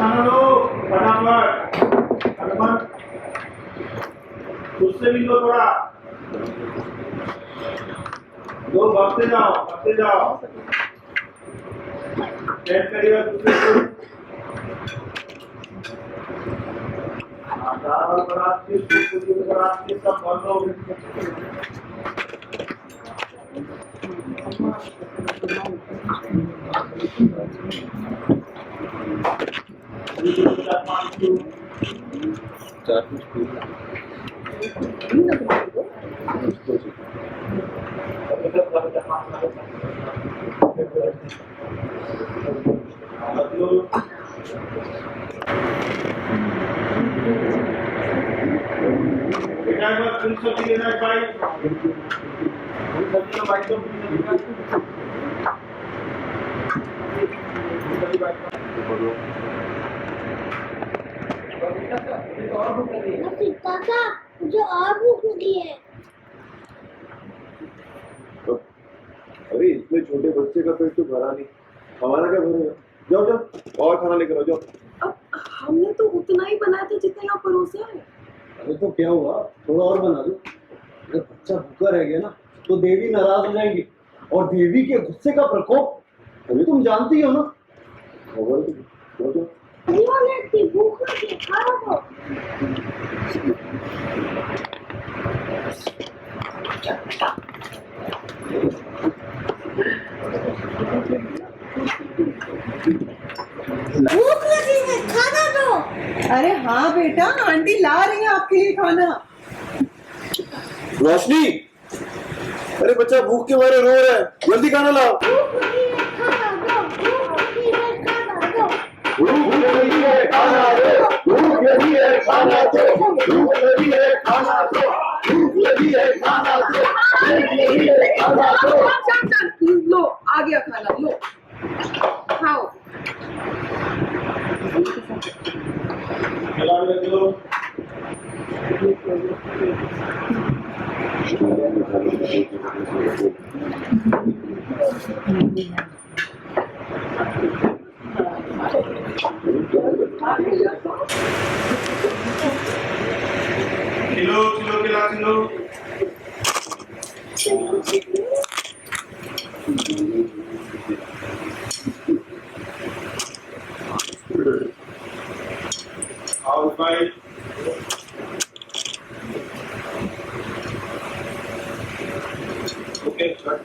खाना लो फटाफट। हनुमान उससे भी लो थोड़ा, दो भागते जाओ भागते जाओ। सेट करिएगा दूसरे को। दाल बरात की बरात की सब भर दो। बेटा एक बार फुल सब्जी लेना है भाई, फुल सब्जी का भाई तो काका मुझे और भूख लगी है। अरे इतने छोटे बच्चे का पेट तो भरा नहीं, हमारा क्या भरेगा? जाओ जाओ और खाना लेकर आओ जाओ। अब हमने तो उतना ही बनाया था जितना यहाँ परोसा है। अरे तो क्या हुआ, थोड़ा और बना दो। अगर बच्चा भूखा रह गया ना तो देवी नाराज हो जाएंगी, और देवी के गुस्से का प्रकोप अभी तुम जानती हो ना। भूख लगी है, खाना दो। भूख लगी है, खाना दो। अरे हाँ बेटा, आंटी ला रही है आपके लिए खाना। रोशनी, अरे बच्चा भूख के मारे रो रहा है, जल्दी खाना लाओ। भूख लगी है, खाना दो। भूख लगी है, खाना दो। भूख लगी है, खाना दो। भूख लगी है, खाना दो। भूख लगी है, खाना दो। भूख लगी है, खाना दो। चल लो, आ गया खाना, लो खाओ। खिला के दो। किलो किलो खिला किलो। आओ भाई ओके सर।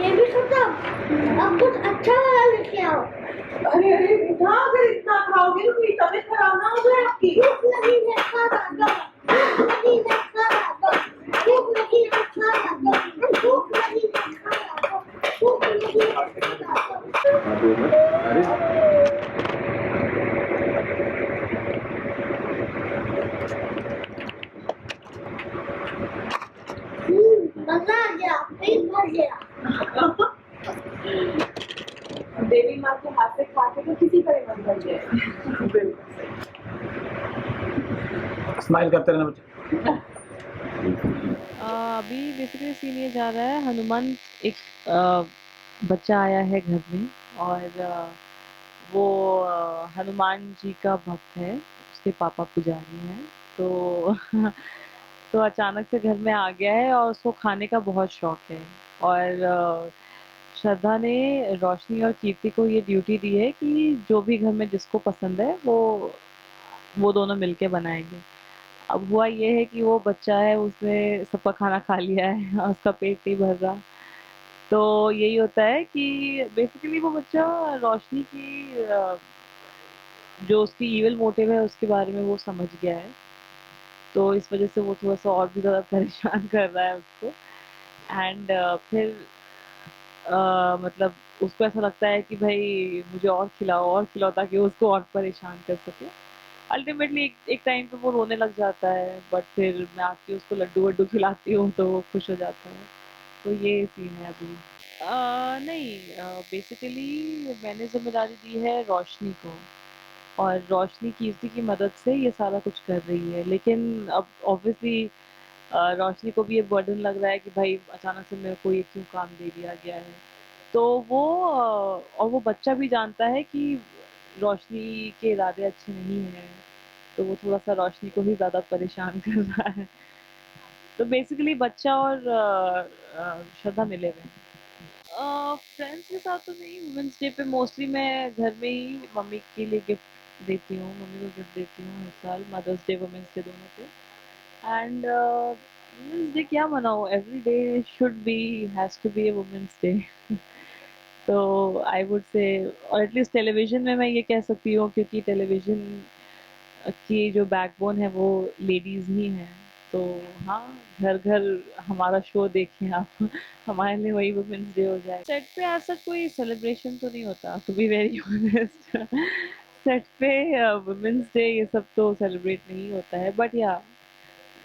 ये भी खत्म, अब कुछ अच्छा वाला लेके आओ। अरे अरे बेटा, अगर इतना खाओगे तो मेरी तबीयत खराब ना हो जाए आपकी। भूख लगी है, खाना दो। भूख लगी है, खाना दो। भूख लगी है, खाना दो। भूख लगी है, खाना दो। भूख लगी है, खाना दो। मजा आ गया, पेट भर गया। देवी माँ के हाथ से खाते तो किसी का मन भर जाए। स्माइल करते रहना बच्चे। अभी बेसिकली सीन ये जा रहा है, हनुमान एक बच्चा आया है घर में, और वो हनुमान जी का भक्त है, उसके पापा पुजारी हैं। तो तो अचानक से घर में आ गया है और उसको खाने का बहुत शौक है। और श्रद्धा ने रोशनी और कीर्ति को ये ड्यूटी दी है कि जो भी घर में जिसको पसंद है वो दोनों मिलके बनाएंगे। अब हुआ ये है कि वो बच्चा है, उसने सबका खाना खा लिया है और उसका पेट नहीं भर रहा। तो यही होता है कि बेसिकली वो बच्चा रोशनी की जो उसकी इविल मोटिव है उसके बारे में वो समझ गया है। तो इस वजह से वो थोड़ा सा और भी ज़्यादा परेशान कर रहा है उसको। एंड फिर मतलब उसको ऐसा लगता है कि भाई मुझे और खिलाओ ताकि वो उसको और परेशान कर सके। अल्टीमेटली एक टाइम पे वो रोने लग जाता है, बट फिर मैं आके उसको लड्डू वड्डू खिलाती हूँ तो वो खुश हो जाता है। तो ये सीन है अभी। नहीं, बेसिकली मैंने जिम्मेदारी दी है रोशनी को, और रोशनी कीर्ति की मदद से ये सारा कुछ कर रही है। लेकिन अब ऑब्वियसली रोशनी को भी ये बर्डन लग रहा है कि भाई अचानक से मेरे को ये क्यों काम दे दिया गया है। तो वो और वो बच्चा भी जानता है कि रोशनी के इरादे अच्छे नहीं हैं, तो वो थोड़ा सा रोशनी को ही ज़्यादा परेशान कर रहा है। तो बेसिकली बच्चा और श्रद्धा मिले हुए हैं। फ्रेंड्स के साथ तो नहीं, वुमेंस डे पे मोस्टली मैं घर में ही मम्मी के लिए गिफ्ट देती हूँ, मम्मी को गिफ्ट देती हूँ हर साल, मदर्स डे वुमेंस डे दोनों पे। एंड वुमेंस डे क्या मनाऊँ, every day should be, has to be a women's day. तो आई वुड से, और एटलीस्ट टेलीविज़न में मैं ये कह सकती हूँ, क्योंकि टेलीविज़न की जो बैकबोन है वो लेडीज़ ही हैं। तो हाँ, घर-घर हमारा शो देखें आप। हमारे लिए वही वुमेन्स डे हो जाए। सेट पे ऐसा कोई सेलिब्रेशन तो नहीं होता, to be very honest. Set पे वुमेन्स डे ये सब तो सेलिब्रेट नहीं होता है, बट या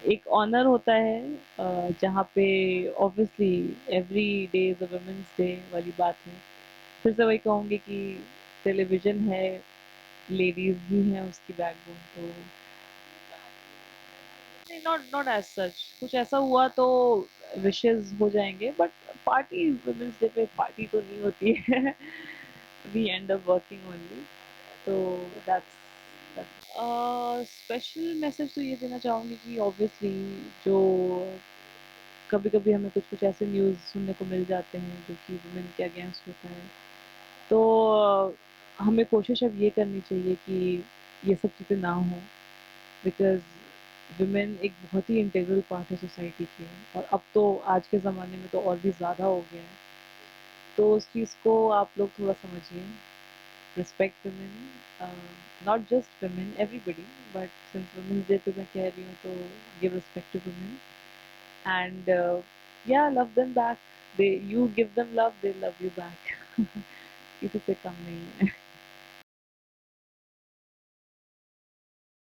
एक ऑनर होता है जहाँ पे obviously every day is a women's day वाली बात है। फिर से वही कहूँगी कि टेलीविज़न है, लेडीज़ ही हैं उसकी बैकबोन, तो नहीं, नॉट नॉट एज़ सच, कुछ ऐसा हुआ तो विशेज़ हो जाएँगे, बट पार्टी वुमेन्स डे पे पार्टी तो नहीं होती है। We end up working only, तो दैट्स स्पेशल मैसेज तो ये देना चाहूँगी कि ऑब्वियसली जो कभी-कभी हमें कुछ-कुछ ऐसे न्यूज़ सुनने को मिल जाते हैं जो कि वुमेन के अगेंस्ट होता है। तो हमें कोशिश अब ये करनी चाहिए कि ये सब चीज़ें ना हों, बिकॉज़ वुमेन एक बहुत ही इंटीग्रल पार्ट है सोसाइटी की, और अब तो आज के ज़माने में तो और भी ज़्यादा हो गया है। तो उस चीज़ को आप लोग थोड़ा समझिए, respect women, not just women, everybody, but since women's day पे मैं कह रही हूँ तो give respect to women and या love them back, they, you give them love, they love you back. किसी से कम नहीं है।